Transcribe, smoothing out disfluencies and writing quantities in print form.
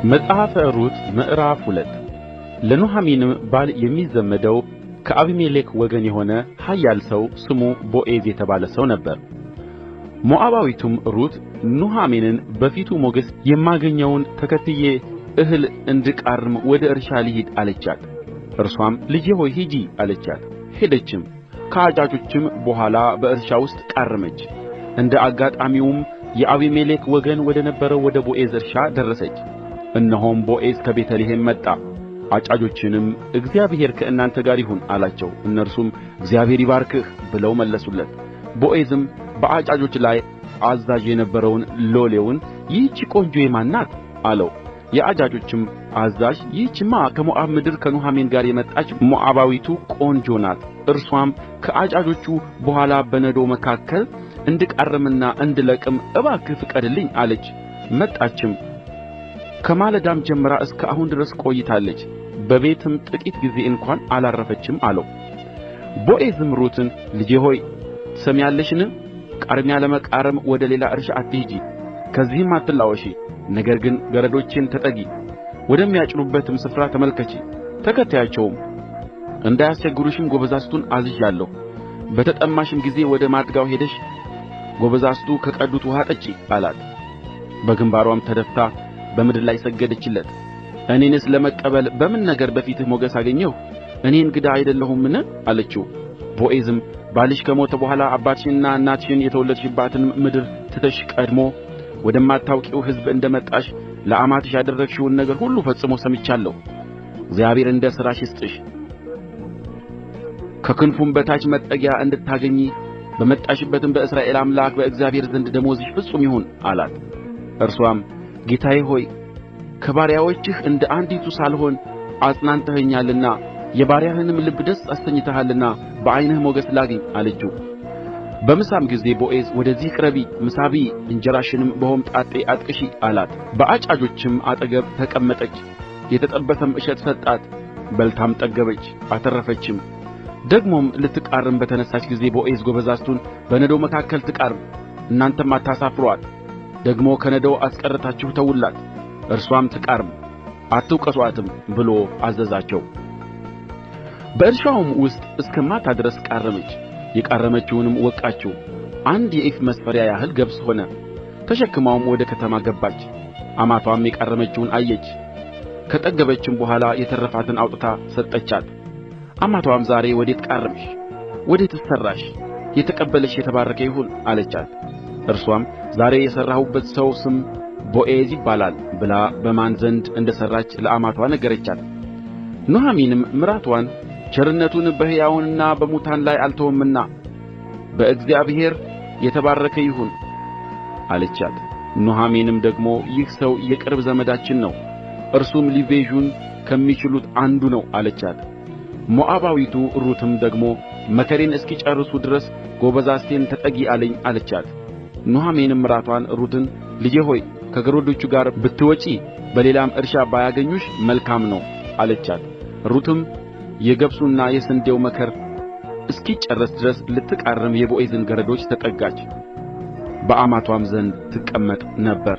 መጽሐፈ ሩት ምዕራፍ 2 ለኑኃሚንም ባል የሚዘመደው ከአቢሜሌክ ወገን የሆነ ኃያል ሰው ስሙ ቦዔዝ የተባለ ሰው ነበረ። ሞዓባዊቱም ሩት ኑኃሚንን በፊቱ ሞገስ የማገኘውን ተከትዬ እህል እንድቃርም ወደ እርሻ ልሂድ አለቻት። እርሷም ልጄ ሆይ ሂጂ አለቻት። ሄደችም፣ ከአጫጆችም በኋላ በእርሻ ውስጥ ቃረመች። እንደ አጋጣሚውም የአቢሜሌክ ወገን ወደ ነበረው ወደ ቦዔዝ እርሻ ደረሰች። እነሆም ቦዔዝ ከቤተ ልሔም መጣ። አጫጆችንም እግዚአብሔር ከእናንተ ጋር ይሁን አላቸው። እነርሱም እግዚአብሔር ይባርክህ ብለው መለሱለት። ቦዔዝም በአጫጆች ላይ አዛዥ የነበረውን ሎሌውን ይህች ቆንጆ የማን ናት አለው። የአጫጆችም አዛዥ ይህችማ ከሞዓብ ምድር ከኑኃሚን ጋር የመጣች ሞዓባዊቱ ቆንጆ ናት። እርሷም ከአጫጆቹ በኋላ በነዶው መካከል እንድቃርምና እንድለቅም እባክህ ፍቀድልኝ አለች። መጣችም፣ ከማለዳም ጀምራ እስከ አሁን ድረስ ቆይታለች። በቤትም ጥቂት ጊዜ እንኳን አላረፈችም አለው። ቦዔዝም ሩትን ልጄ ሆይ ትሰሚያለሽን? ቃርሚያ ለመቃረም ወደ ሌላ እርሻ አትሂጂ፣ ከዚህም አትላወሺ። ነገር ግን ገረዶቼን ተጠጊ፣ ወደሚያጭዱበትም ስፍራ ተመልከቺ፣ ተከተያቸውም። እንዳያስቸግሩሽም ጎበዛዝቱን አዝዣለሁ። በተጠማሽም ጊዜ ወደ ማድጋው ሄደሽ ጎበዛዝቱ ከቀዱት ውኃ ጠጪ አላት። በግምባርዋም ተደፍታ በምድር ላይ ሰገደችለት። እኔንስ ለመቀበል በምን ነገር በፊትህ ሞገስ አገኘሁ? እኔ እንግዳ አይደለሁምን አለችው። ቦዔዝም ባልሽ ከሞተ በኋላ አባትሽንና እናትሽን የተወለድሽባትን ምድር ትተሽ ቀድሞ ወደማታውቂው ሕዝብ እንደ መጣሽ ለአማትሽ ያደረግሽውን ነገር ሁሉ ፈጽሞ ሰምቻለሁ። እግዚአብሔር እንደ ሥራሽ ይስጥሽ፣ ከክንፉም በታች መጠጊያ እንድታገኚ በመጣሽበትም በእስራኤል አምላክ በእግዚአብሔር ዘንድ ደመወዝሽ ፍጹም ይሁን አላት። እርሷም ጌታዬ ሆይ ከባሪያዎችህ እንደ አንዲቱ ሳልሆን አጽናንተኸኛልና የባሪያህንም ልብ ደስ አሰኝተሃልና በዓይንህ ሞገስ ላግኝ አለችው። በምሳም ጊዜ ቦዔዝ ወደዚህ ቅረቢ፣ ምሳ ብዪ፣ እንጀራሽንም በሆምጣጤ አጥቅሺ አላት። በአጫጆችም አጠገብ ተቀመጠች። የተጠበሰም እሸት ሰጣት፣ በልታም ጠገበች አተረፈችም። ደግሞም ልትቃርም በተነሣች ጊዜ ቦዔዝ ጎበዛዝቱን በነዶው መካከል ትቃርም፣ እናንተም አታሳፍሩአት፣ ደግሞ ከነዶው አስቀርታችሁ ተዉላት፣ እርሷም ትቃርም፣ አትውቀሱአትም ብሎ አዘዛቸው። በእርሻውም ውስጥ እስከ ማታ ድረስ ቃረመች። የቃረመችውንም ወቃችው፣ 1 የኢፍ መስፈሪያ ያህል ገብስ ሆነ። ተሸክማውም ወደ ከተማ ገባች። አማትዋም የቃረመችውን አየች። ከጠገበችም በኋላ የተረፋትን አውጥታ ሰጠቻት። አማትዋም ዛሬ ወዴት ቃረምሽ? ወዴትስ ሠራሽ? የተቀበለሽ የተባረከ ይሁን አለቻት። እርሷም ዛሬ የሠራሁበት ሰው ስም ቦዔዝ ይባላል ብላ በማን ዘንድ እንደ ሠራች ለአማትዋ ነገረቻት። ኑኃሚንም ምራትዋን ቸርነቱን በሕያዋንና በሙታን ላይ አልተወምና በእግዚአብሔር የተባረከ ይሁን አለቻት። ኑኃሚንም ደግሞ ይህ ሰው የቅርብ ዘመዳችን ነው፣ እርሱም ሊቤዡን ከሚችሉት አንዱ ነው አለቻት። ሞዓባዊቱ ሩትም ደግሞ መከሬን እስኪጨርሱ ድረስ ጎበዛዝቴን ተጠጊ አለኝ አለቻት። ኑኃሚንም ምራትዋን ሩትን ልጄ ሆይ ከገረዶቹ ጋር ብትወጪ በሌላም እርሻ ባያገኙሽ መልካም ነው አለቻት። ሩትም የገብሱና የስንዴው መከር እስኪጨረስ ድረስ ልትቃርም የቦዔዝን ገረዶች ተጠጋች፣ በአማትዋም ዘንድ ትቀመጥ ነበር።